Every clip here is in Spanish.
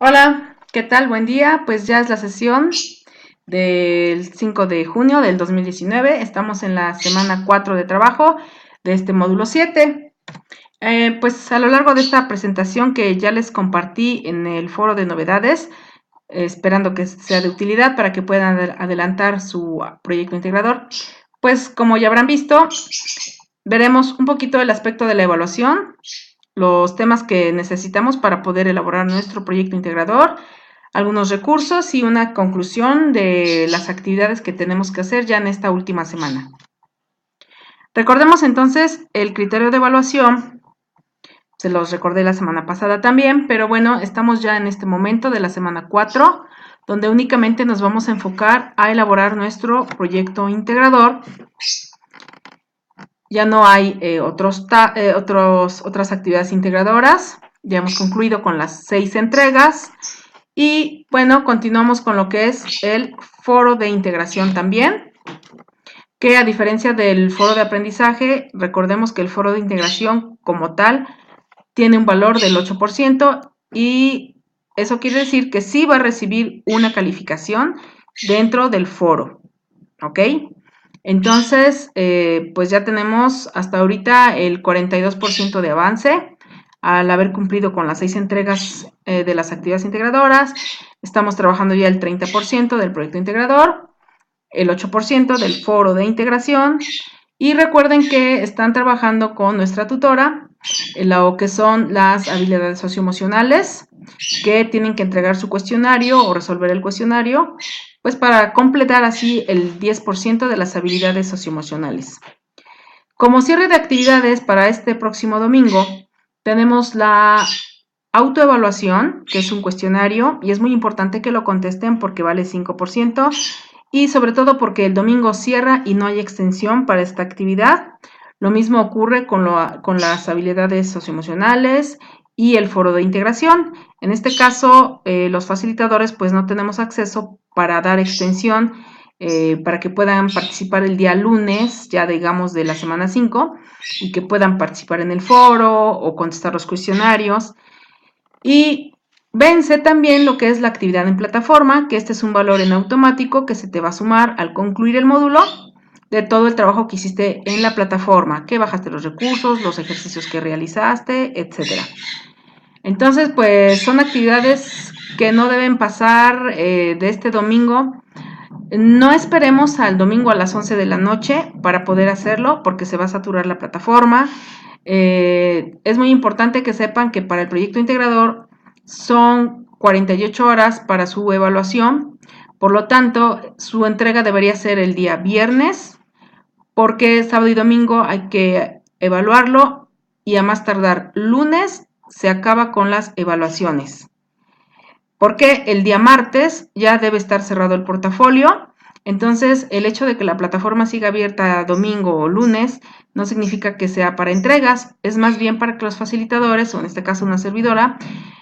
Hola, ¿qué tal? Buen día. Pues ya es la sesión del 5 de junio del 2019. Estamos en la semana 4 de trabajo de este módulo 7. Pues a lo largo de esta presentación que ya les compartí en el foro de novedades, esperando que sea de utilidad para que puedan adelantar su proyecto integrador, pues como ya habrán visto, veremos un poquito el aspecto de la evaluación, los temas que necesitamos para poder elaborar nuestro proyecto integrador, algunos recursos y una conclusión de las actividades que tenemos que hacer ya en esta última semana. Recordemos entonces el criterio de evaluación, se los recordé la semana pasada también, pero bueno, estamos ya en este momento de la semana 4, donde únicamente nos vamos a enfocar a elaborar nuestro proyecto integrador. Ya no hay otras actividades integradoras, ya hemos concluido con las 6 entregas y bueno, continuamos con lo que es el foro de integración también, que a diferencia del foro de aprendizaje, recordemos que el foro de integración como tal tiene un valor del 8% y eso quiere decir que sí va a recibir una calificación dentro del foro, ¿ok? Entonces, pues ya tenemos hasta ahorita el 42% de avance al haber cumplido con las 6 entregas de las actividades integradoras. Estamos trabajando ya el 30% del proyecto integrador, el 8% del foro de integración y recuerden que están trabajando con nuestra tutora en lo que son las habilidades socioemocionales, que tienen que entregar su cuestionario o resolver el cuestionario, pues para completar así el 10% de las habilidades socioemocionales. Como cierre de actividades para este próximo domingo, tenemos la autoevaluación, que es un cuestionario, y es muy importante que lo contesten porque vale 5%, y sobre todo porque el domingo cierra y no hay extensión para esta actividad. Lo mismo ocurre con las habilidades socioemocionales y el foro de integración. En este caso, los facilitadores pues no tenemos acceso para dar extensión para que puedan participar el día lunes, ya digamos de la semana 5, y que puedan participar en el foro o contestar los cuestionarios. Y vence también lo que es la actividad en plataforma, que este es un valor en automático que se te va a sumar al concluir el módulo de todo el trabajo que hiciste en la plataforma, que bajaste los recursos, los ejercicios que realizaste, etc. Entonces, pues son actividades que no deben pasar de este domingo. No esperemos al domingo a las 11 de la noche para poder hacerlo porque se va a saturar la plataforma. Es muy importante que sepan que para el proyecto integrador son 48 horas para su evaluación, por lo tanto su entrega debería ser el día viernes porque sábado y domingo hay que evaluarlo y a más tardar lunes se acaba con las evaluaciones. Porque el día martes ya debe estar cerrado el portafolio. Entonces, el hecho de que la plataforma siga abierta domingo o lunes no significa que sea para entregas, es más bien para que los facilitadores, o en este caso una servidora,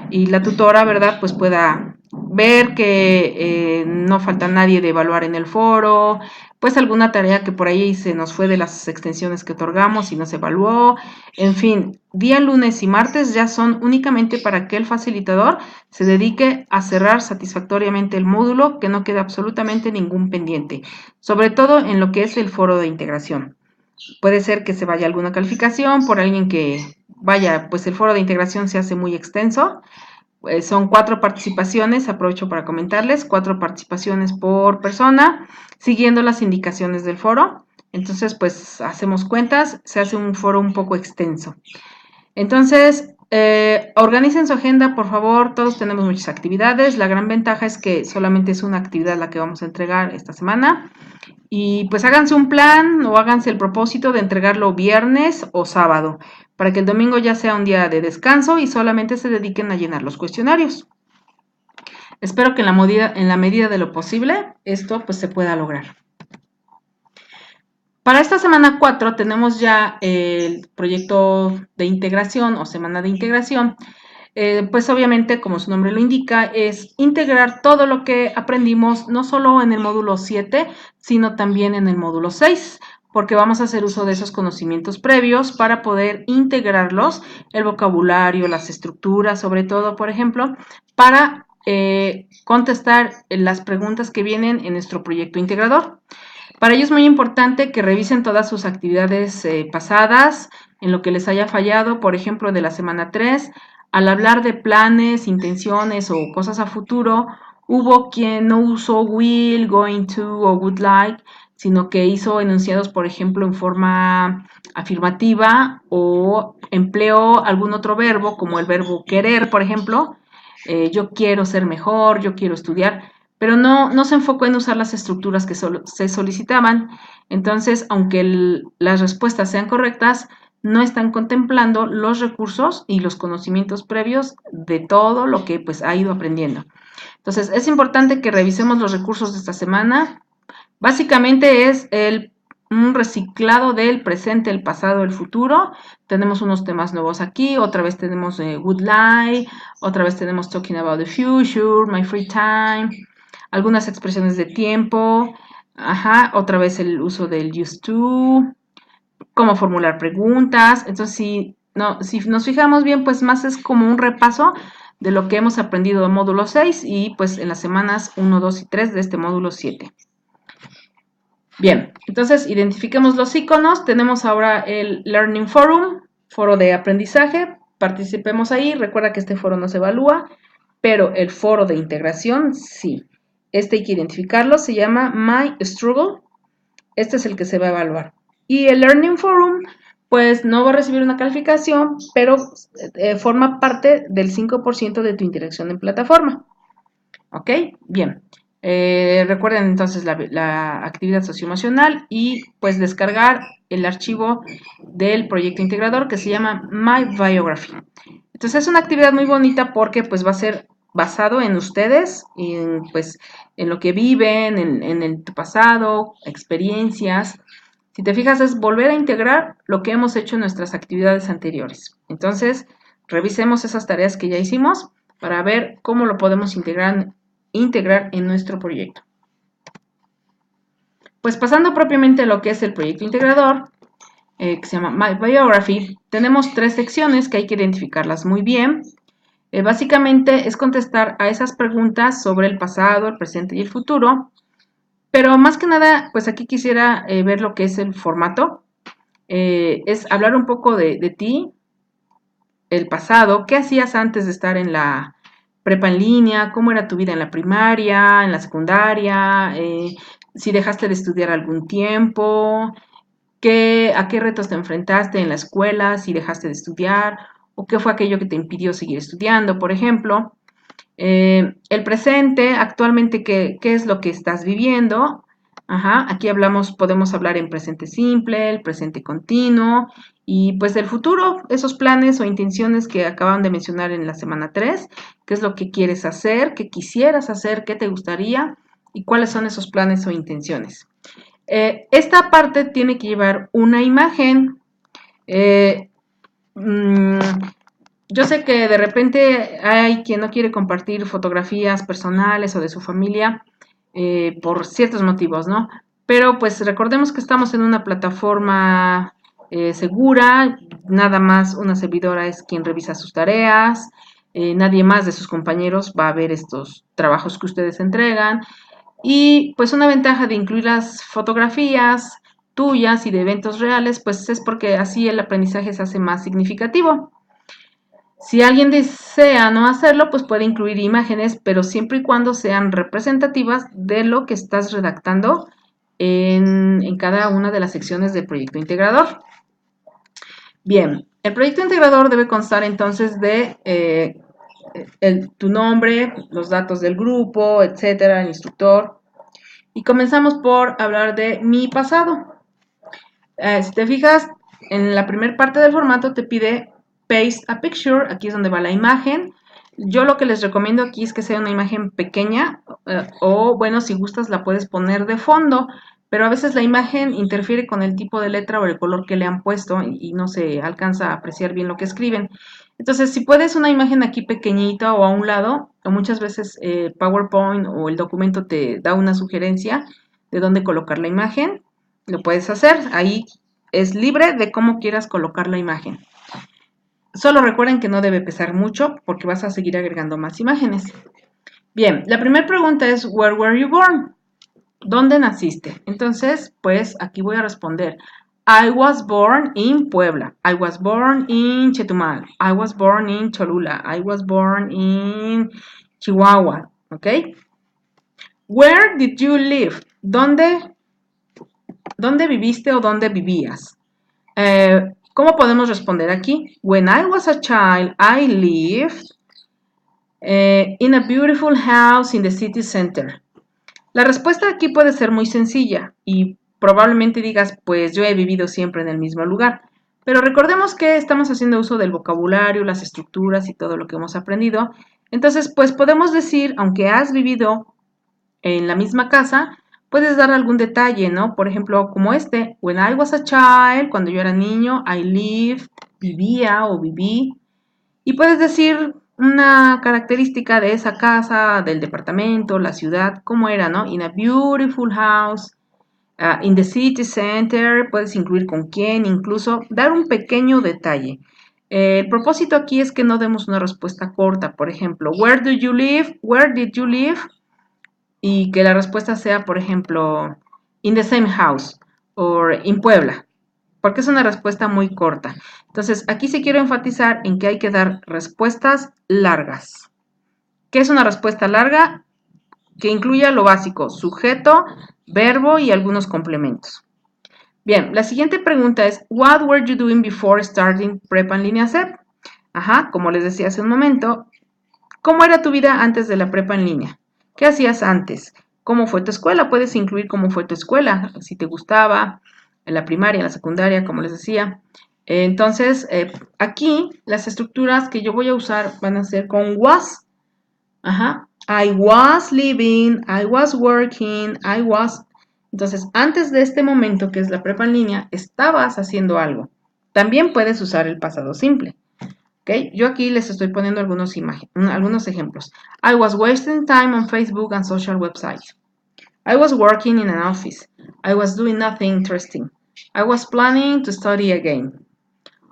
y la tutora, ¿verdad? Pues pueda ver que no falta nadie de evaluar en el foro, pues alguna tarea que por ahí se nos fue de las extensiones que otorgamos y no se evaluó. En fin, día lunes y martes ya son únicamente para que el facilitador se dedique a cerrar satisfactoriamente el módulo, que no quede absolutamente ningún pendiente, sobre todo en lo que es el foro de integración. Puede ser que se vaya alguna calificación por alguien que vaya, pues el foro de integración se hace muy extenso. Son 4 participaciones, aprovecho para comentarles, 4 participaciones por persona, siguiendo las indicaciones del foro. Entonces, pues hacemos cuentas, se hace un foro un poco extenso. Entonces, organicen su agenda, por favor, todos tenemos muchas actividades. La gran ventaja es que solamente es una actividad la que vamos a entregar esta semana. Y pues háganse un plan o háganse el propósito de entregarlo viernes o sábado, para que el domingo ya sea un día de descanso y solamente se dediquen a llenar los cuestionarios. Espero que en la medida de lo posible esto pues se pueda lograr. Para esta semana 4 tenemos ya el proyecto de integración o semana de integración. Pues obviamente, como su nombre lo indica, es integrar todo lo que aprendimos, no solo en el módulo 7, sino también en el módulo 6, porque vamos a hacer uso de esos conocimientos previos para poder integrarlos, el vocabulario, las estructuras, sobre todo, por ejemplo, para contestar las preguntas que vienen en nuestro proyecto integrador. Para ello es muy importante que revisen todas sus actividades pasadas, en lo que les haya fallado, por ejemplo, de la semana 3. Al hablar de planes, intenciones o cosas a futuro, hubo quien no usó will, going to o would like, sino que hizo enunciados, por ejemplo, en forma afirmativa o empleó algún otro verbo, como el verbo querer, por ejemplo. Yo quiero ser mejor, yo quiero estudiar, pero no se enfocó en usar las estructuras que se solicitaban. Entonces, aunque las respuestas sean correctas, no están contemplando los recursos y los conocimientos previos de todo lo que pues ha ido aprendiendo. Entonces, es importante que revisemos los recursos de esta semana. Básicamente es un reciclado del presente, el pasado, el futuro. Tenemos unos temas nuevos aquí. Otra vez tenemos would like. Otra vez tenemos talking about the future, my free time. Algunas expresiones de tiempo. Ajá. Otra vez el uso del used to. Cómo formular preguntas. Entonces, si nos fijamos bien, pues más es como un repaso de lo que hemos aprendido en módulo 6 y pues en las semanas 1, 2 y 3 de este módulo 7. Bien, entonces identifiquemos los iconos. Tenemos ahora el Learning Forum, foro de aprendizaje. Participemos ahí. Recuerda que este foro no se evalúa, pero el foro de integración sí. Este hay que identificarlo. Se llama My Struggle. Este es el que se va a evaluar. Y el Learning Forum, pues no va a recibir una calificación, pero forma parte del 5% de tu interacción en plataforma. ¿Ok? Bien. Recuerden entonces la actividad socioemocional y pues descargar el archivo del proyecto integrador que se llama My Biography. Entonces es una actividad muy bonita porque pues va a ser basado en ustedes, pues en lo que viven, en el pasado, experiencias. Si te fijas es volver a integrar lo que hemos hecho en nuestras actividades anteriores. Entonces revisemos esas tareas que ya hicimos para ver cómo lo podemos integrar en nuestro proyecto. Pues pasando propiamente a lo que es el proyecto integrador, que se llama My Biography, tenemos 3 secciones que hay que identificarlas muy bien. Básicamente es contestar a esas preguntas sobre el pasado, el presente y el futuro, pero más que nada, pues aquí quisiera ver lo que es el formato. Es hablar un poco de ti, el pasado, qué hacías antes de estar en la prepa en línea, cómo era tu vida en la primaria, en la secundaria, si dejaste de estudiar algún tiempo, a qué retos te enfrentaste en la escuela, si dejaste de estudiar, o qué fue aquello que te impidió seguir estudiando, por ejemplo. El presente, actualmente, ¿qué es lo que estás viviendo? Ajá, aquí podemos hablar en presente simple, el presente continuo, y pues del futuro, esos planes o intenciones que acaban de mencionar en la semana 3, qué es lo que quieres hacer, qué quisieras hacer, qué te gustaría y cuáles son esos planes o intenciones. Esta parte tiene que llevar una imagen. Yo sé que de repente hay quien no quiere compartir fotografías personales o de su familia por ciertos motivos, ¿no? Pero pues recordemos que estamos en una plataforma segura, nada más una servidora es quien revisa sus tareas, nadie más de sus compañeros va a ver estos trabajos que ustedes entregan. Y pues una ventaja de incluir las fotografías tuyas y de eventos reales, pues es porque así el aprendizaje se hace más significativo. Si alguien desea no hacerlo, pues puede incluir imágenes, pero siempre y cuando sean representativas de lo que estás redactando en cada una de las secciones del proyecto integrador. Bien, el proyecto integrador debe constar entonces de tu nombre, los datos del grupo, etcétera, el instructor. Y comenzamos por hablar de mi pasado. Si te fijas, en la primera parte del formato te pide paste a picture, aquí es donde va la imagen. Yo lo que les recomiendo aquí es que sea una imagen pequeña o bueno, si gustas la puedes poner de fondo, pero a veces la imagen interfiere con el tipo de letra o el color que le han puesto y no se alcanza a apreciar bien lo que escriben. Entonces, si puedes una imagen aquí pequeñita o a un lado, o muchas veces PowerPoint o el documento te da una sugerencia de dónde colocar la imagen, lo puedes hacer. Ahí es libre de cómo quieras colocar la imagen. Solo recuerden que no debe pesar mucho porque vas a seguir agregando más imágenes. Bien, la primera pregunta es, where were you born? ¿Dónde naciste? Entonces, pues aquí voy a responder. I was born in Puebla. I was born in Chetumal. I was born in Cholula. I was born in Chihuahua. ¿Ok? Where did you live? ¿Dónde viviste o dónde vivías? ¿Cómo podemos responder aquí? When I was a child, I lived in a beautiful house in the city center. La respuesta aquí puede ser muy sencilla y probablemente digas, pues yo he vivido siempre en el mismo lugar. Pero recordemos que estamos haciendo uso del vocabulario, las estructuras y todo lo que hemos aprendido. Entonces, pues podemos decir, aunque has vivido en la misma casa, puedes dar algún detalle, ¿no? Por ejemplo, como este, when I was a child, cuando yo era niño, I lived, vivía o viví. Y puedes decir una característica de esa casa, del departamento, la ciudad, cómo era, ¿no? In a beautiful house, in the city center, puedes incluir con quién, incluso dar un pequeño detalle. El propósito aquí es que no demos una respuesta corta, por ejemplo, where do you live? Where did you live? Y que la respuesta sea, por ejemplo, in the same house or in Puebla, porque es una respuesta muy corta. Entonces, aquí sí quiero enfatizar en que hay que dar respuestas largas. ¿Qué es una respuesta larga? Que incluya lo básico, sujeto, verbo y algunos complementos. Bien, la siguiente pregunta es, what were you doing before starting Prepa en línea CEP? Ajá, como les decía hace un momento, ¿cómo era tu vida antes de la prepa en línea? ¿Qué hacías antes? ¿Cómo fue tu escuela? Puedes incluir cómo fue tu escuela, si te gustaba, en la primaria, en la secundaria, como les decía. Entonces, aquí las estructuras que yo voy a usar van a ser con was. Ajá. I was living, I was working, I was. Entonces, antes de este momento, que es la prepa en línea, estabas haciendo algo. También puedes usar el pasado simple. ¿Okay? Yo aquí les estoy poniendo algunos ejemplos. I was wasting time on Facebook and social websites. I was working in an office. I was doing nothing interesting. I was planning to study again.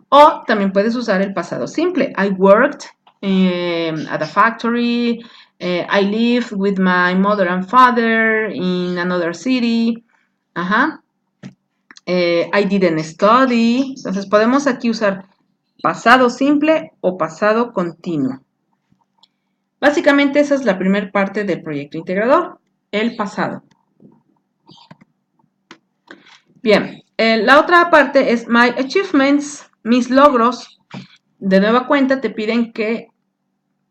O también puedes usar el pasado simple. I worked at a factory. I lived with my mother and father in another city. Ajá. I didn't study. Entonces podemos aquí usar pasado simple o pasado continuo. Básicamente esa es la primera parte del proyecto integrador, el pasado. Bien, la otra parte es my achievements, mis logros. De nueva cuenta te piden que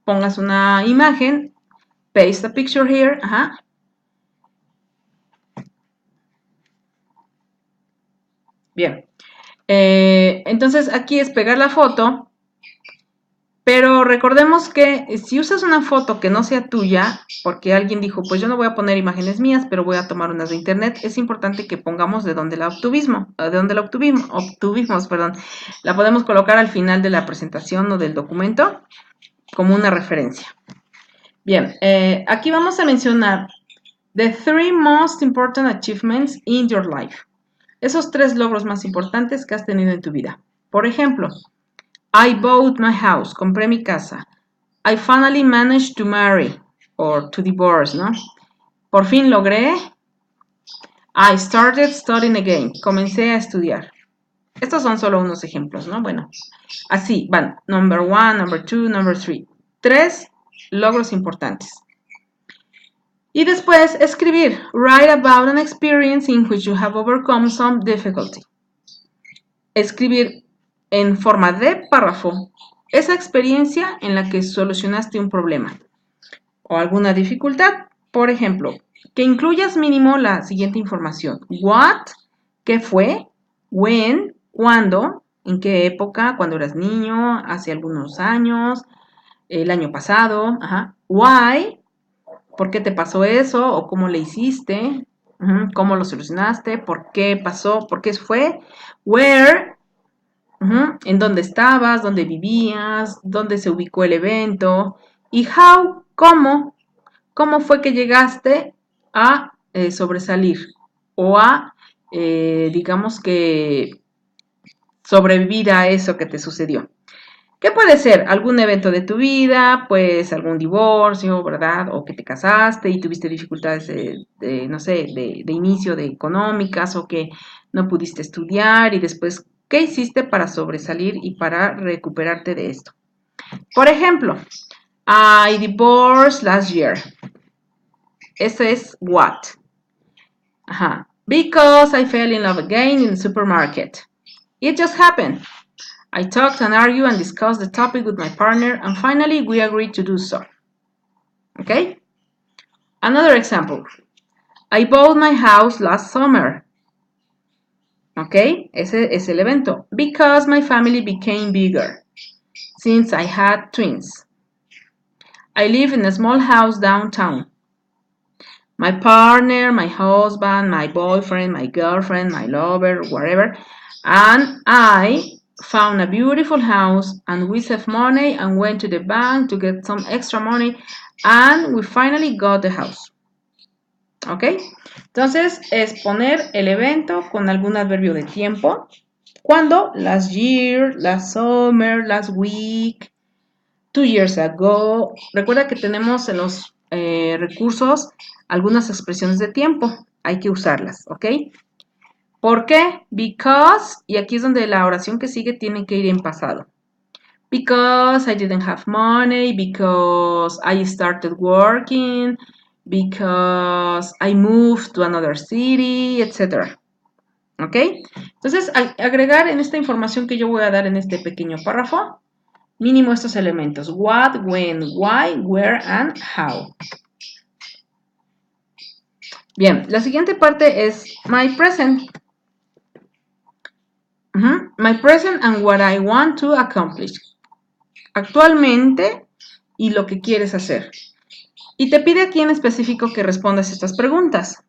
pongas una imagen, paste a picture here, ajá. Bien, entonces aquí es pegar la foto. Pero recordemos que si usas una foto que no sea tuya, porque alguien dijo, pues yo no voy a poner imágenes mías, pero voy a tomar unas de internet, es importante que pongamos de dónde la obtuvimos, perdón. La podemos colocar al final de la presentación o del documento como una referencia. Bien, aquí vamos a mencionar the 3 most important achievements in your life. Esos 3 logros más importantes que has tenido en tu vida. Por ejemplo, I bought my house, compré mi casa. I finally managed to marry or to divorce, ¿no? Por fin logré. I started studying again. Comencé a estudiar. Estos son solo unos ejemplos, ¿no? Bueno, así van. Number 1, number 2, number 3. 3 logros importantes. Y después escribir. Write about an experience in which you have overcome some difficulty. Escribir en forma de párrafo esa experiencia en la que solucionaste un problema o alguna dificultad. Por ejemplo, que incluyas mínimo la siguiente información. What, ¿qué fue? When, ¿cuándo? ¿En qué época? ¿Cuando eras niño? ¿Hace algunos años? ¿El año pasado? Ajá. Why, ¿por qué te pasó eso? ¿O cómo le hiciste? ¿Cómo lo solucionaste? ¿Por qué pasó? ¿Por qué fue? Where, en dónde estabas, dónde vivías, dónde se ubicó el evento. Y how, ¿cómo fue que llegaste a sobresalir o a, digamos que, sobrevivir a eso que te sucedió? ¿Qué puede ser? Algún evento de tu vida, pues algún divorcio, ¿verdad? O que te casaste y tuviste dificultades no sé, de inicio de económicas o que no pudiste estudiar y después, ¿qué hiciste para sobresalir y para recuperarte de esto? Por ejemplo, I divorced last year. Ese es what. Ajá. Because I fell in love again in the supermarket. It just happened. I talked and argued and discussed the topic with my partner and finally we agreed to do so. Okay? Another example. I bought my house last summer. Okay? Ese es el evento. Because my family became bigger since I had twins. I live in a small house downtown. My partner, my husband, my boyfriend, my girlfriend, my lover, whatever, and I found a beautiful house and we saved money and went to the bank to get some extra money and we finally got the house. ¿Ok? Entonces es poner el evento con algún adverbio de tiempo. ¿Cuándo? Last year, last summer, last week, 2 years ago. Recuerda que tenemos en los recursos algunas expresiones de tiempo. Hay que usarlas, ¿ok? ¿Por qué? Because, y aquí es donde la oración que sigue tiene que ir en pasado. Because I didn't have money, because I started working, because I moved to another city, etc. ¿Ok? Entonces, agregar en esta información que yo voy a dar en este pequeño párrafo, mínimo estos elementos. What, when, why, where, and how. Bien, la siguiente parte es my present. My present and what I want to accomplish. Actualmente y lo que quieres hacer. Y te pide aquí en específico que respondas estas preguntas.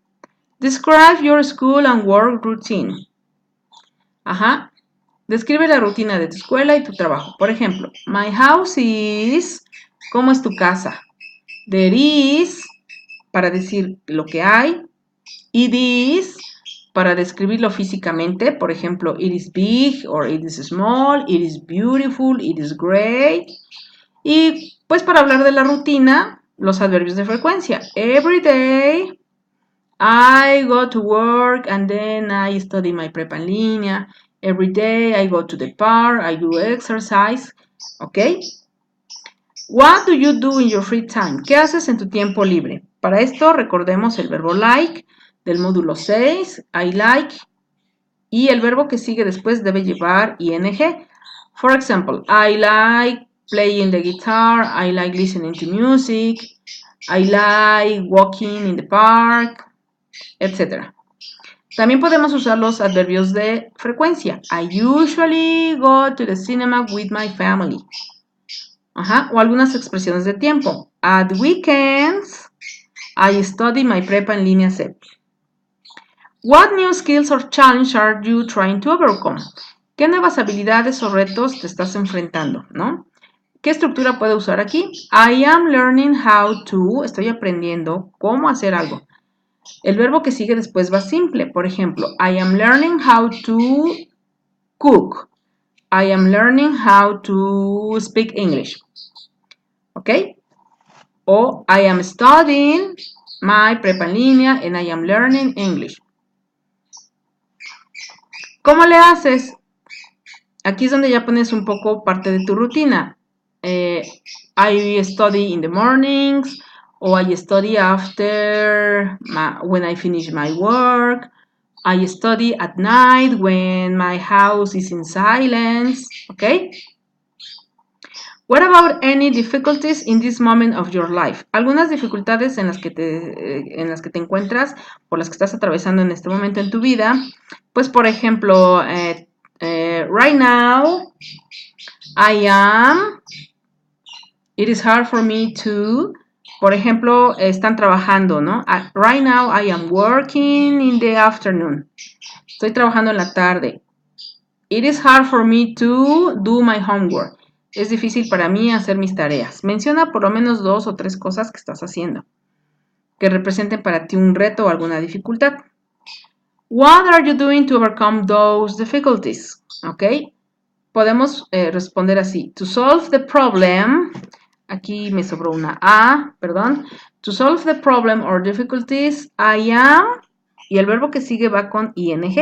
Describe your school and work routine. Ajá. Describe la rutina de tu escuela y tu trabajo. Por ejemplo, my house is... ¿Cómo es tu casa? There is, para decir lo que hay. It is, para describirlo físicamente. Por ejemplo, it is big or it is small. It is beautiful. It is great. Y pues para hablar de la rutina, los adverbios de frecuencia. Every day, I go to work and then I study my prepa en línea. Every day I go to the park, I do exercise. ¿Ok? What do you do in your free time? ¿Qué haces en tu tiempo libre? Para esto recordemos el verbo like del módulo 6, I like, y el verbo que sigue después debe llevar ing. For example, I like playing the guitar, I like listening to music, I like walking in the park, etc. También podemos usar los adverbios de frecuencia. I usually go to the cinema with my family. Ajá, o algunas expresiones de tiempo. At weekends, I study my prepa en línea CEP. What new skills or challenges are you trying to overcome? ¿Qué nuevas habilidades o retos te estás enfrentando, no? ¿Qué estructura puedo usar aquí? I am learning how to, estoy aprendiendo cómo hacer algo. El verbo que sigue después va simple. Por ejemplo, I am learning how to cook. I am learning how to speak English. ¿Ok? O I am studying my prepa en línea and I am learning English. ¿Cómo le haces? Aquí es donde ya pones un poco parte de tu rutina. I study in the mornings, or I study after when I finish my work. I study at night when my house is in silence. Okay? What about any difficulties in this moment of your life? Algunas dificultades en las que te encuentras, por las que estás atravesando en este momento en tu vida. Pues, por ejemplo, right now, I am, it is hard for me to, por ejemplo, están trabajando, ¿no? Right now, I am working in the afternoon. Estoy trabajando en la tarde. It is hard for me to do my homework. Es difícil para mí hacer mis tareas. Menciona por lo menos 2 o 3 cosas que estás haciendo que representen para ti un reto o alguna dificultad. What are you doing to overcome those difficulties? ¿Ok? podemos responder así. To solve the problem, aquí me sobró una A, perdón. To solve the problem or difficulties, I am, y el verbo que sigue va con ing.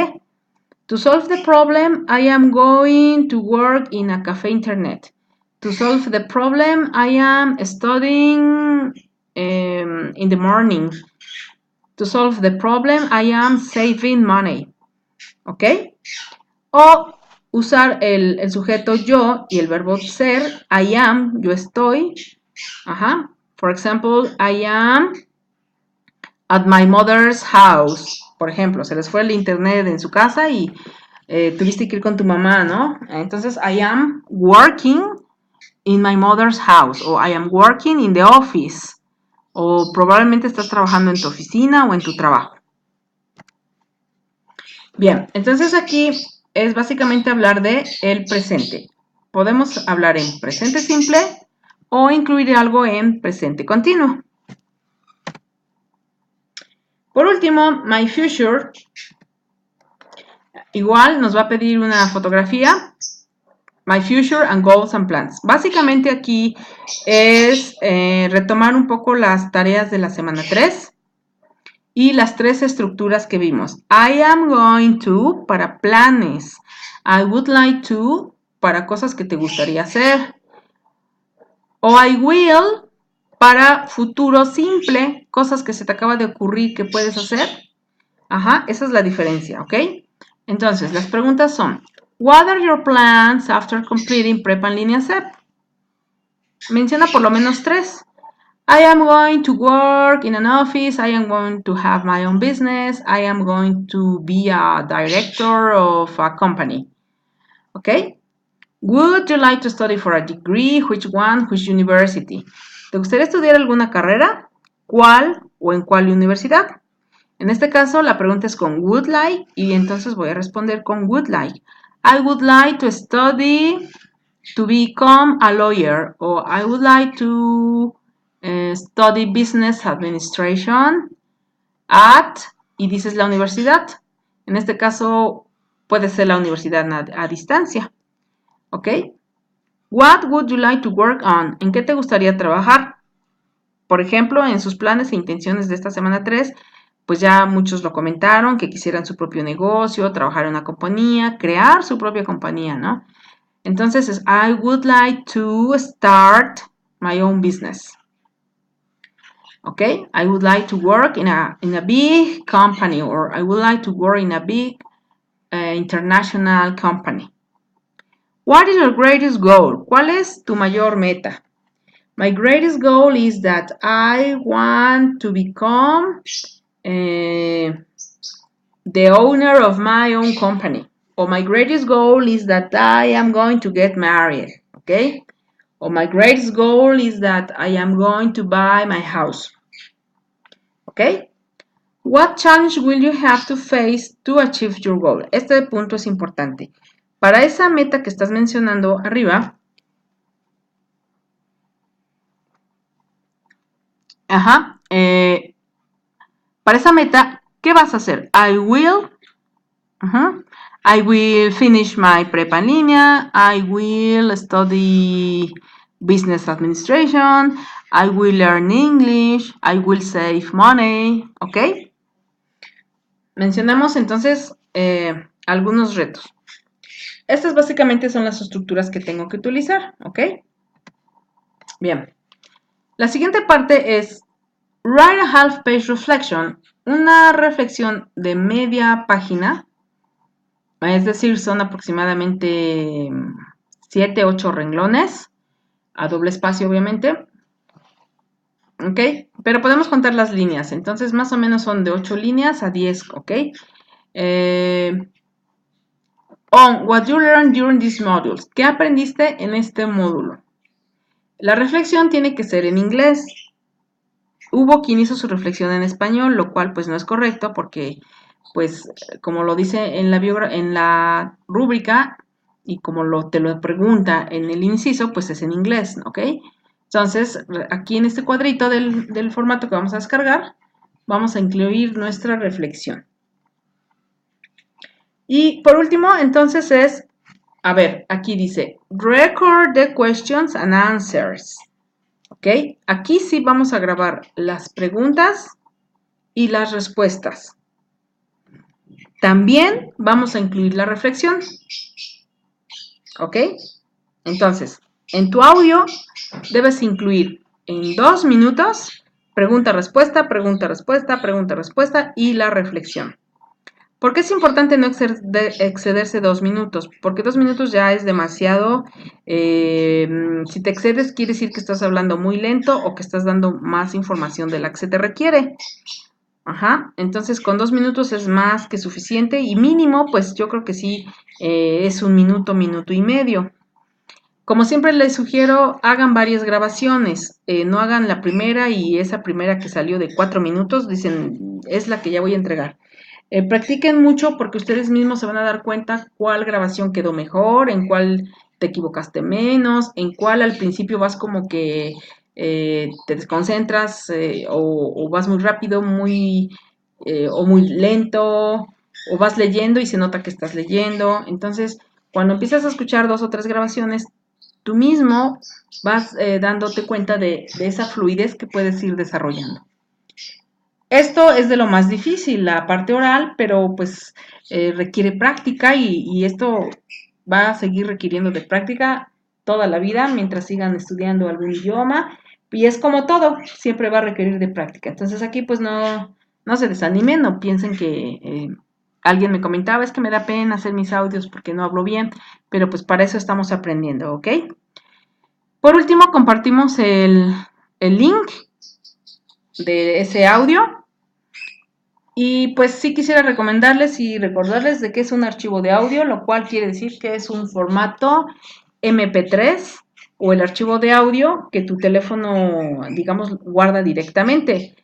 To solve the problem, I am going to work in a cafe internet. To solve the problem, I am studying in the morning. To solve the problem, I am saving money. ¿Ok? O usar el sujeto yo y el verbo ser. I am, yo estoy. Ajá. For example, I am at my mother's house. Por ejemplo, se les fue el internet en su casa y tuviste que ir con tu mamá, ¿no? Entonces, I am working in my mother's house. O I am working in the office. O probablemente estás trabajando en tu oficina o en tu trabajo. Bien, entonces aquí es básicamente hablar de el presente. Podemos hablar en presente simple o incluir algo en presente continuo. Por último, my future. Igual nos va a pedir una fotografía. My future and goals and plans. Básicamente aquí es retomar un poco las tareas de la semana 3 y las 3 estructuras que vimos. I am going to para planes. I would like to para cosas que te gustaría hacer. O I will para futuro simple, cosas que se te acaba de ocurrir que puedes hacer. Ajá, esa es la diferencia, ¿ok? Entonces, las preguntas son, what are your plans after completing Prep and Línea CEP? Menciona por lo menos 3. I am going to work in an office. I am going to have my own business. I am going to be a director of a company. ¿Ok? Would you like to study for a degree? Which one? Which university? ¿Te gustaría estudiar alguna carrera? ¿Cuál o en cuál universidad? En este caso, la pregunta es con would like y entonces voy a responder con would like. I would like to study to become a lawyer or I would like to study business administration at, y dices la universidad. En este caso, puede ser la universidad a distancia. ¿Ok? What would you like to work on? ¿En qué te gustaría trabajar? Por ejemplo, en sus planes e intenciones de esta semana 3, pues ya muchos lo comentaron, que quisieran su propio negocio, trabajar en una compañía, crear su propia compañía, ¿no? Entonces es, I would like to start my own business. ¿Ok? I would like to work in a big company or I would like to work in a big international company. What is your greatest goal? ¿Cuál es tu mayor meta? My greatest goal is that I want to become the owner of my own company. Or my greatest goal is that I am going to get married. Okay? Or my greatest goal is that I am going to buy my house. Okay? What challenge will you have to face to achieve your goal? Este punto es importante. Para esa meta que estás mencionando arriba, para esa meta, ¿qué vas a hacer? I will finish my prepa en línea. I will study business administration. I will learn English. I will save money. ¿Ok? Mencionamos entonces algunos retos. Estas básicamente son las estructuras que tengo que utilizar. ¿Ok? Bien. La siguiente parte es Write a half-page reflection. Una reflexión de media página. Es decir, son aproximadamente 7, 8 renglones, a doble espacio obviamente. ¿Ok? Pero podemos contar las líneas, entonces más o menos son de 8 líneas a 10, ¿ok? On what you learned during these modules. ¿Qué aprendiste en este módulo? La reflexión tiene que ser en inglés. Hubo quien hizo su reflexión en español, lo cual pues no es correcto porque pues como lo dice en la rúbrica y como te lo pregunta en el inciso, pues es en inglés, ¿ok? Entonces, aquí en este cuadrito del formato que vamos a descargar, vamos a incluir nuestra reflexión. Y por último, entonces es a ver, aquí dice, record the questions and answers. ¿Ok? Aquí sí vamos a grabar las preguntas y las respuestas. También vamos a incluir la reflexión. ¿Ok? Entonces, en tu audio debes incluir en 2 minutos pregunta-respuesta, pregunta-respuesta, pregunta-respuesta y la reflexión. ¿Por qué es importante no excederse 2 minutos? Porque 2 minutos ya es demasiado. Si te excedes, quiere decir que estás hablando muy lento o que estás dando más información de la que se te requiere. Ajá, entonces con 2 minutos es más que suficiente y mínimo, pues yo creo que sí es 1 minuto, minuto y medio. Como siempre les sugiero, hagan varias grabaciones, no hagan la primera y esa primera que salió de 4 minutos, dicen, es la que ya voy a entregar. Practiquen mucho porque ustedes mismos se van a dar cuenta cuál grabación quedó mejor, en cuál te equivocaste menos, en cuál al principio vas como que te desconcentras o vas muy rápido, o muy lento, o vas leyendo y se nota que estás leyendo. Entonces, cuando empiezas a escuchar 2 o 3 grabaciones, tú mismo vas dándote cuenta de esa fluidez que puedes ir desarrollando. Esto es de lo más difícil, la parte oral, pero pues requiere práctica y esto va a seguir requiriendo de práctica toda la vida mientras sigan estudiando algún idioma. Y es como todo, siempre va a requerir de práctica. Entonces aquí pues no se desanimen, no piensen que alguien me comentaba, es que me da pena hacer mis audios porque no hablo bien, pero pues para eso estamos aprendiendo, ¿ok? Por último, compartimos el link de ese audio. Y pues sí quisiera recomendarles y recordarles de que es un archivo de audio, lo cual quiere decir que es un formato MP3 o el archivo de audio que tu teléfono, digamos, guarda directamente.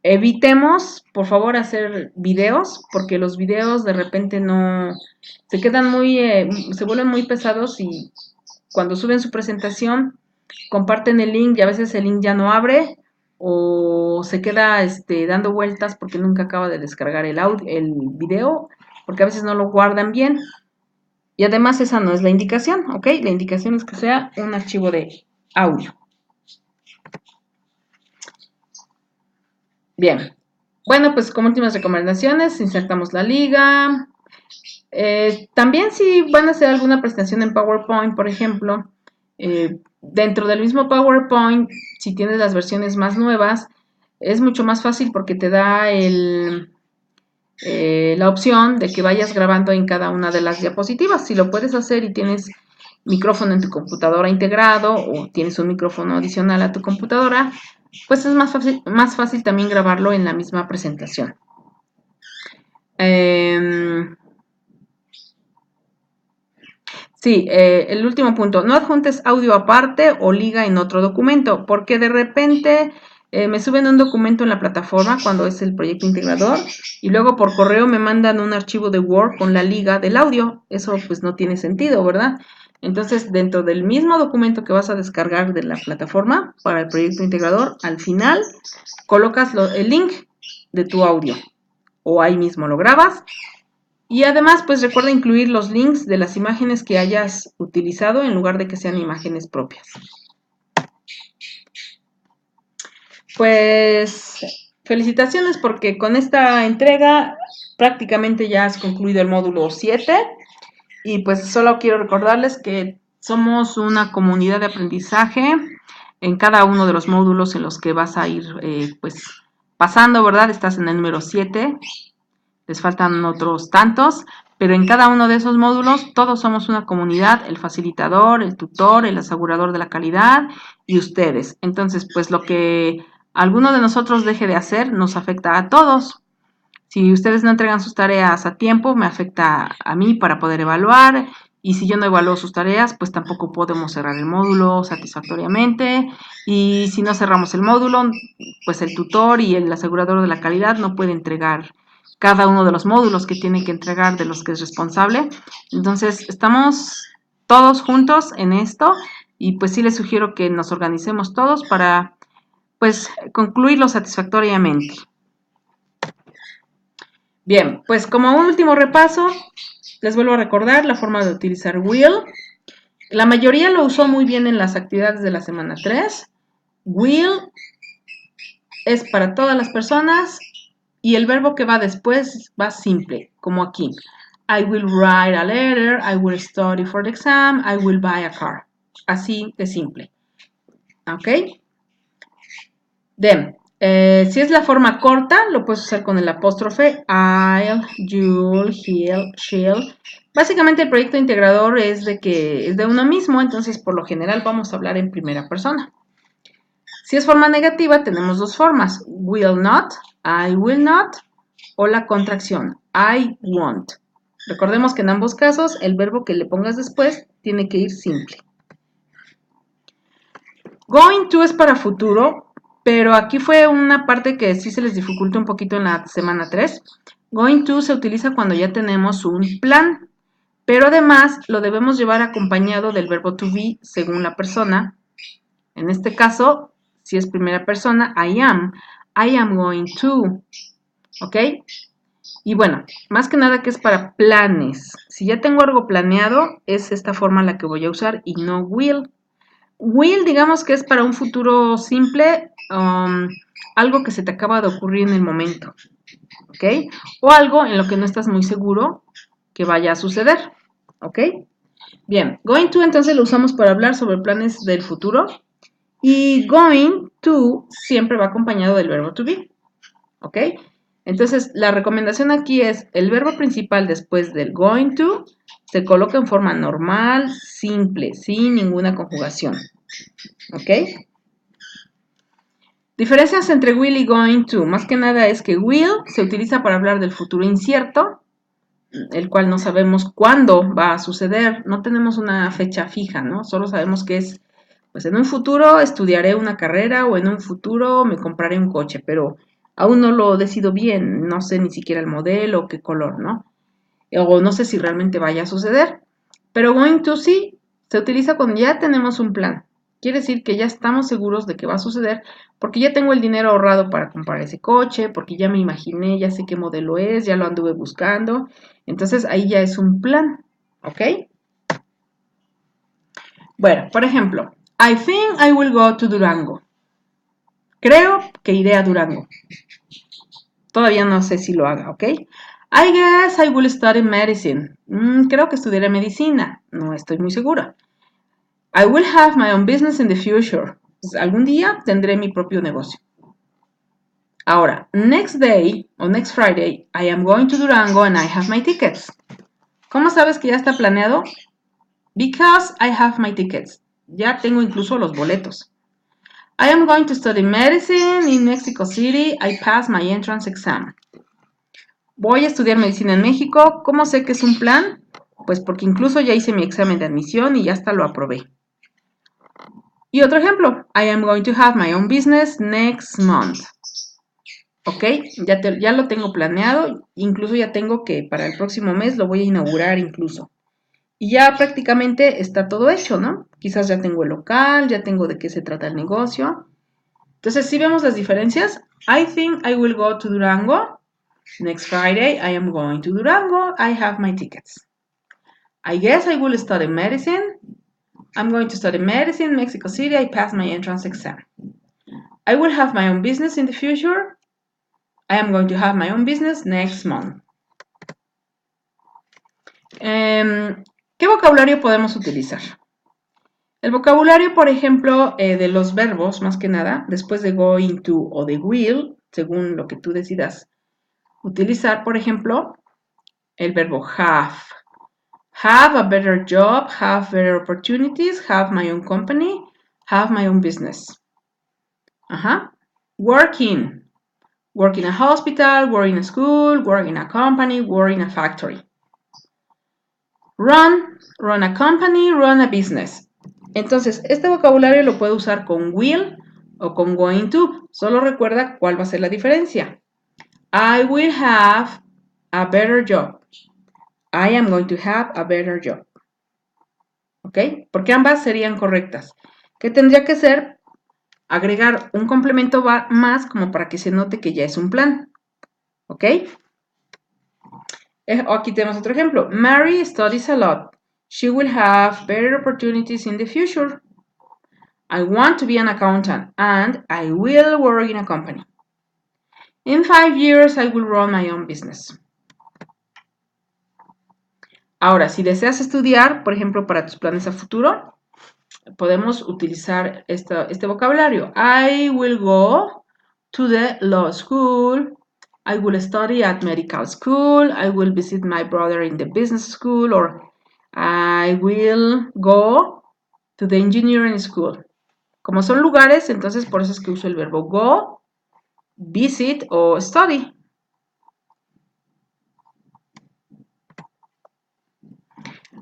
Evitemos, por favor, hacer videos, porque los videos de repente no se quedan se vuelven muy pesados y cuando suben su presentación comparten el link y a veces el link ya no abre o se queda dando vueltas porque nunca acaba de descargar el video, porque a veces no lo guardan bien. Y además esa no es la indicación, ¿ok? La indicación es que sea un archivo de audio. Bien. Bueno, pues como últimas recomendaciones, insertamos la liga. También si van a hacer alguna presentación en PowerPoint, por ejemplo, dentro del mismo PowerPoint, si tienes las versiones más nuevas, es mucho más fácil porque te da la opción de que vayas grabando en cada una de las diapositivas. Si lo puedes hacer y tienes micrófono en tu computadora integrado o tienes un micrófono adicional a tu computadora, pues es más fácil también grabarlo en la misma presentación. Sí, el último punto, no adjuntes audio aparte o liga en otro documento, porque de repente me suben un documento en la plataforma cuando es el proyecto integrador y luego por correo me mandan un archivo de Word con la liga del audio. Eso pues no tiene sentido, ¿verdad? Entonces, dentro del mismo documento que vas a descargar de la plataforma para el proyecto integrador, al final colocas el link de tu audio o ahí mismo lo grabas. Y además, pues recuerda incluir los links de las imágenes que hayas utilizado en lugar de que sean imágenes propias. Pues felicitaciones porque con esta entrega prácticamente ya has concluido el módulo 7 y pues solo quiero recordarles que somos una comunidad de aprendizaje en cada uno de los módulos en los que vas a ir pues pasando, ¿verdad? Estás en el número 7. Les faltan otros tantos, pero en cada uno de esos módulos todos somos una comunidad, el facilitador, el tutor, el asegurador de la calidad y ustedes. Entonces, pues lo que alguno de nosotros deje de hacer nos afecta a todos. Si ustedes no entregan sus tareas a tiempo, me afecta a mí para poder evaluar. Y si yo no evalúo sus tareas, pues tampoco podemos cerrar el módulo satisfactoriamente. Y si no cerramos el módulo, pues el tutor y el asegurador de la calidad no puede entregar cada uno de los módulos que tiene que entregar de los que es responsable. Entonces, estamos todos juntos en esto y pues sí les sugiero que nos organicemos todos para pues concluirlo satisfactoriamente. Bien, pues como un último repaso, les vuelvo a recordar la forma de utilizar will. La mayoría lo usó muy bien en las actividades de la semana 3. Will es para todas las personas y el verbo que va después va simple, como aquí. I will write a letter, I will study for the exam, I will buy a car. Así de simple. ¿Ok? Then, si es la forma corta, lo puedes usar con el apóstrofe. I'll, you'll, he'll, she'll. Básicamente el proyecto integrador es de uno mismo, entonces por lo general vamos a hablar en primera persona. Si es forma negativa, tenemos dos formas. Will not, I will not, o la contracción, I won't. Recordemos que en ambos casos el verbo que le pongas después tiene que ir simple. Going to es para futuro, pero aquí fue una parte que sí se les dificultó un poquito en la semana 3. Going to se utiliza cuando ya tenemos un plan, pero además lo debemos llevar acompañado del verbo to be según la persona. En este caso, si es primera persona, I am going to, ¿ok? Y bueno, más que nada que es para planes. Si ya tengo algo planeado, es esta forma la que voy a usar y no will. Will, digamos que es para un futuro simple, algo que se te acaba de ocurrir en el momento, ¿ok? O algo en lo que no estás muy seguro que vaya a suceder, ¿ok? Bien, going to entonces lo usamos para hablar sobre planes del futuro y going to siempre va acompañado del verbo to be, ¿ok? Entonces, la recomendación aquí es el verbo principal después del going to se coloca en forma normal, simple, sin ninguna conjugación. ¿Ok? Diferencias entre will y going to. Más que nada es que will se utiliza para hablar del futuro incierto, el cual no sabemos cuándo va a suceder. No tenemos una fecha fija, ¿no? Solo sabemos que es, pues en un futuro estudiaré una carrera o en un futuro me compraré un coche, pero aún no lo decido bien, no sé ni siquiera el modelo o qué color, ¿no? O no sé si realmente vaya a suceder. Pero going to sí, se utiliza cuando ya tenemos un plan. Quiere decir que ya estamos seguros de que va a suceder porque ya tengo el dinero ahorrado para comprar ese coche, porque ya me imaginé, ya sé qué modelo es, ya lo anduve buscando. Entonces ahí ya es un plan, ¿ok? Bueno, por ejemplo, I think I will go to Durango. Creo que iré a Durango. Todavía no sé si lo haga, ¿ok? I guess I will study medicine. Creo que estudiaré medicina. No estoy muy segura. I will have my own business in the future. Pues, algún día tendré mi propio negocio. Ahora, next day o next Friday, I am going to Durango and I have my tickets. ¿Cómo sabes que ya está planeado? Because I have my tickets. Ya tengo incluso los boletos. I am going to study medicine in Mexico City. I passed my entrance exam. Voy a estudiar medicina en México. ¿Cómo sé que es un plan? Pues porque incluso ya hice mi examen de admisión y ya hasta lo aprobé. Y otro ejemplo, I am going to have my own business next month. Ok, ya lo tengo planeado, incluso ya tengo que para el próximo mes lo voy a inaugurar incluso. Y ya prácticamente está todo hecho, ¿no? Quizás ya tengo el local, ya tengo de qué se trata el negocio. Entonces, si vemos las diferencias, I think I will go to Durango. Next Friday, I am going to Durango. I have my tickets. I guess I will study medicine. I'm going to study medicine in Mexico City. I passed my entrance exam. I will have my own business in the future. I am going to have my own business next month. ¿Qué vocabulario podemos utilizar? El vocabulario, por ejemplo, de los verbos, más que nada, después de going to o de will, según lo que tú decidas utilizar, por ejemplo, el verbo have. Have a better job, have better opportunities, have my own company, have my own business. Working. Work in a hospital, work in a school, work in a company, work in a factory. Run a company, run a business. Entonces, este vocabulario lo puedo usar con will o con going to. Solo recuerda cuál va a ser la diferencia. I will have a better job. I am going to have a better job. ¿Ok? Porque ambas serían correctas. ¿Qué tendría que ser? Agregar un complemento más como para que se note que ya es un plan. ¿Ok? Aquí tenemos otro ejemplo. Mary studies a lot. She will have better opportunities in the future. I want to be an accountant and I will work in a company. In 5 years, I will run my own business. Ahora, si deseas estudiar, por ejemplo, para tus planes a futuro, podemos utilizar este vocabulario. I will go to the law school. I will study at medical school. I will visit my brother in the business school. Or I will go to the engineering school. Como son lugares, entonces por eso es que uso el verbo go, visit o study.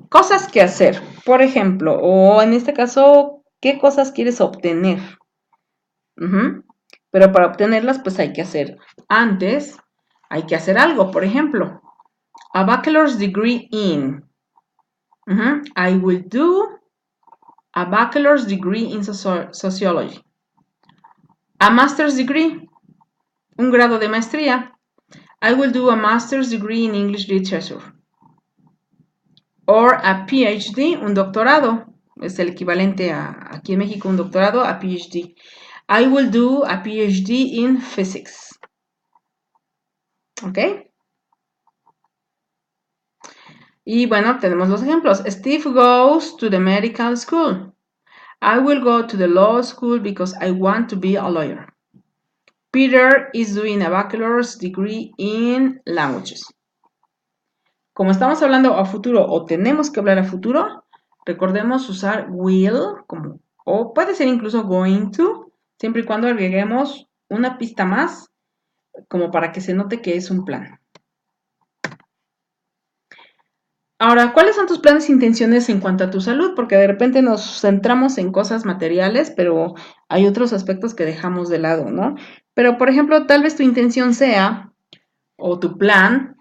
Cosas que hacer, por ejemplo, o en este caso, ¿qué cosas quieres obtener? Pero para obtenerlas, pues hay que hacer antes, hay que hacer algo. Por ejemplo, a bachelor's degree in. I will do a bachelor's degree in sociology. A master's degree, un grado de maestría. I will do a master's degree in English literature. Or a PhD, un doctorado. Es el equivalente aquí en México, un doctorado, a PhD. I will do a PhD in physics. ¿Ok? Y bueno, tenemos los ejemplos. Steve goes to the medical school. I will go to the law school because I want to be a lawyer. Peter is doing a bachelor's degree in languages. Como estamos hablando a futuro o tenemos que hablar a futuro, recordemos usar will como, o puede ser incluso going to, siempre y cuando agreguemos una pista más como para que se note que es un plan. Ahora, ¿cuáles son tus planes e intenciones en cuanto a tu salud? Porque de repente nos centramos en cosas materiales, pero hay otros aspectos que dejamos de lado, ¿no? Pero, por ejemplo, tal vez tu intención sea, o tu plan,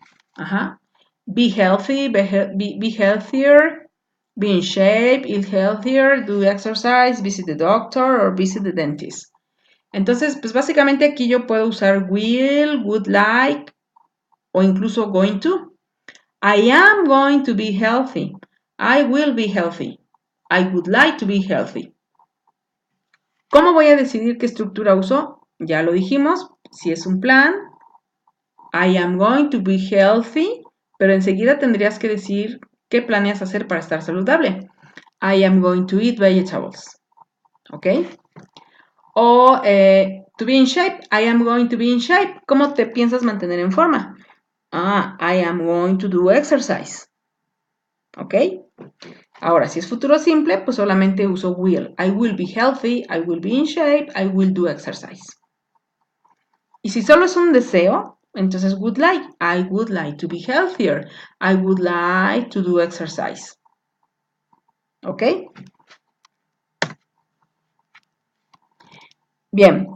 be healthy, be healthier, be in shape, eat healthier, do exercise, visit the doctor, or visit the dentist. Entonces, pues básicamente aquí yo puedo usar will, would like, o incluso going to. I am going to be healthy. I will be healthy. I would like to be healthy. ¿Cómo voy a decidir qué estructura uso? Ya lo dijimos, si es un plan, I am going to be healthy, pero enseguida tendrías que decir qué planeas hacer para estar saludable. I am going to eat vegetables. ¿Ok? O to be in shape, I am going to be in shape. ¿Cómo te piensas mantener en forma? I am going to do exercise. ¿Ok? Ahora, si es futuro simple, pues solamente uso will. I will be healthy, I will be in shape, I will do exercise. Y si solo es un deseo, entonces would like. I would like to be healthier. I would like to do exercise. ¿Ok? Bien.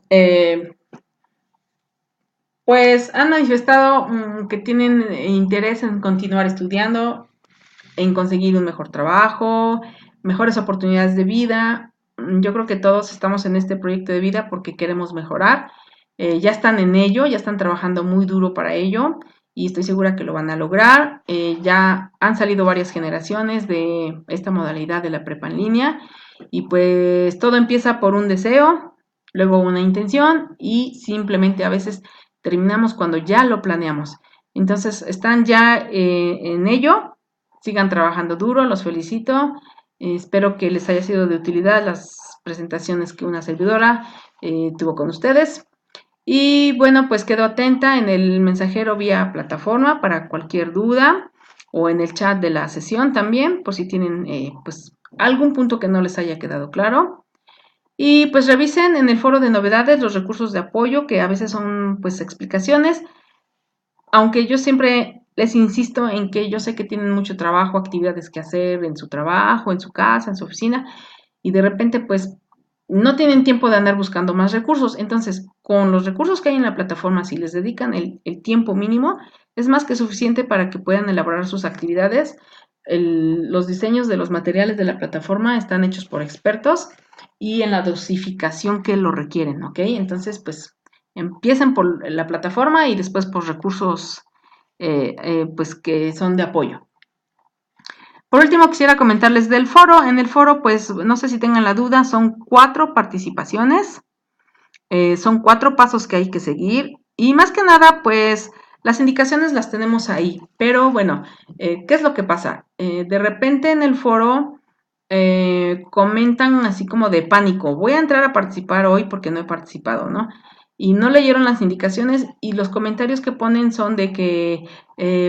Pues han manifestado que tienen interés en continuar estudiando, en conseguir un mejor trabajo, mejores oportunidades de vida. Yo creo que todos estamos en este proyecto de vida porque queremos mejorar. Ya están en ello, ya están trabajando muy duro para ello y estoy segura que lo van a lograr. Ya han salido varias generaciones de esta modalidad de la prepa en línea y pues todo empieza por un deseo, luego una intención y simplemente a veces terminamos cuando ya lo planeamos. Entonces están ya en ello, sigan trabajando duro, los felicito. Espero que les haya sido de utilidad las presentaciones que una servidora tuvo con ustedes. Y bueno, pues quedo atenta en el mensajero vía plataforma para cualquier duda o en el chat de la sesión también, por si tienen pues algún punto que no les haya quedado claro. Y pues revisen en el foro de novedades los recursos de apoyo, que a veces son pues explicaciones, aunque yo siempre les insisto en que yo sé que tienen mucho trabajo, actividades que hacer en su trabajo, en su casa, en su oficina, y de repente pues no tienen tiempo de andar buscando más recursos. Entonces, con los recursos que hay en la plataforma, si les dedican el tiempo mínimo, es más que suficiente para que puedan elaborar sus actividades. Los diseños de los materiales de la plataforma están hechos por expertos y en la dosificación que lo requieren, ¿ok? Entonces, pues empiecen por la plataforma y después por recursos pues que son de apoyo. Por último, quisiera comentarles del foro. En el foro, pues no sé si tengan la duda, son 4 participaciones, son 4 pasos que hay que seguir y más que nada, pues las indicaciones las tenemos ahí. Pero bueno, ¿qué es lo que pasa? De repente en el foro comentan así como de pánico, voy a entrar a participar hoy porque no he participado, ¿no? Y no leyeron las indicaciones y los comentarios que ponen son de que,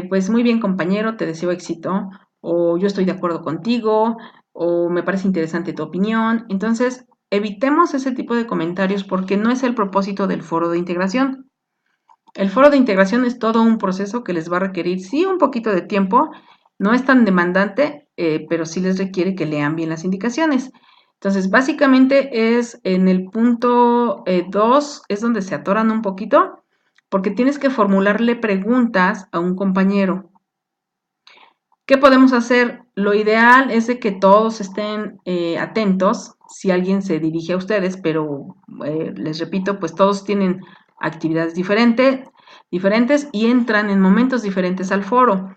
pues muy bien compañero, te deseo éxito, o yo estoy de acuerdo contigo, o me parece interesante tu opinión. Entonces, evitemos ese tipo de comentarios porque no es el propósito del foro de integración. El foro de integración es todo un proceso que les va a requerir, sí, un poquito de tiempo, no es tan demandante, pero sí les requiere que lean bien las indicaciones. Entonces, básicamente es en el punto 2, es donde se atoran un poquito, porque tienes que formularle preguntas a un compañero. ¿Qué podemos hacer? Lo ideal es de que todos estén atentos si alguien se dirige a ustedes, pero les repito, pues todos tienen actividades diferentes y entran en momentos diferentes al foro.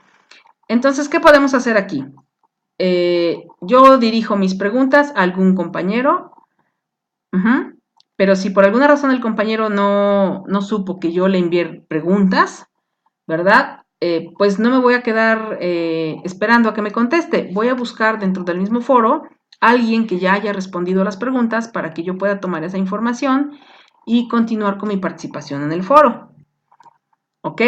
Entonces, ¿qué podemos hacer aquí? Yo dirijo mis preguntas a algún compañero, pero si por alguna razón el compañero no supo que yo le envié preguntas, ¿verdad? Pues no me voy a quedar esperando a que me conteste. Voy a buscar dentro del mismo foro a alguien que ya haya respondido a las preguntas para que yo pueda tomar esa información y continuar con mi participación en el foro. ¿Ok?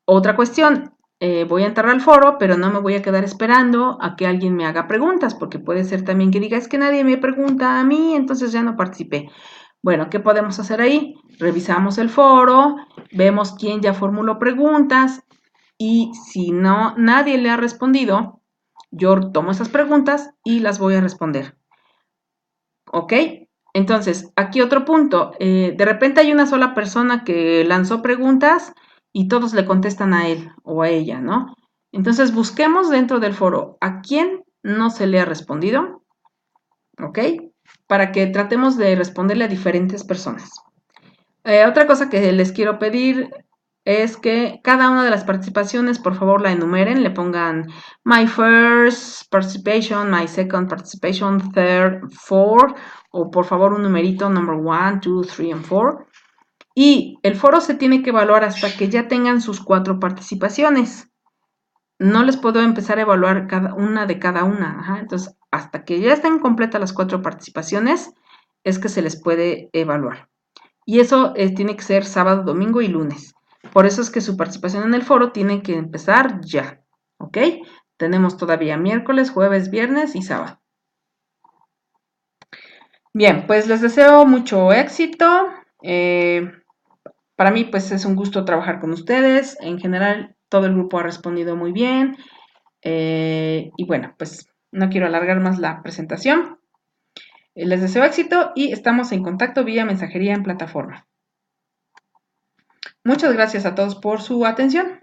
Otra cuestión, voy a entrar al foro, pero no me voy a quedar esperando a que alguien me haga preguntas, porque puede ser también que diga, es que nadie me pregunta a mí, entonces ya no participé. Bueno, ¿qué podemos hacer ahí? Revisamos el foro, vemos quién ya formuló preguntas y si no, nadie le ha respondido, yo tomo esas preguntas y las voy a responder. ¿Ok? Entonces, aquí otro punto. De repente hay una sola persona que lanzó preguntas y todos le contestan a él o a ella, ¿no? Entonces, busquemos dentro del foro a quién no se le ha respondido, ¿ok? Para que tratemos de responderle a diferentes personas. Otra cosa que les quiero pedir es que cada una de las participaciones, por favor, la enumeren, le pongan my first participation, my second participation, third, fourth, o por favor un numerito, number 1, 2, 3 and 4. Y el foro se tiene que evaluar hasta que ya tengan sus 4 participaciones. No les puedo empezar a evaluar cada una de cada una. Ajá. Entonces, hasta que ya estén completas las 4 participaciones, es que se les puede evaluar. Y eso tiene que ser sábado, domingo y lunes. Por eso es que su participación en el foro tiene que empezar ya. ¿Ok? Tenemos todavía miércoles, jueves, viernes y sábado. Bien, pues les deseo mucho éxito. Para mí, pues es un gusto trabajar con ustedes. En general, todo el grupo ha respondido muy bien. Y bueno, pues no quiero alargar más la presentación. Les deseo éxito y estamos en contacto vía mensajería en plataforma. Muchas gracias a todos por su atención.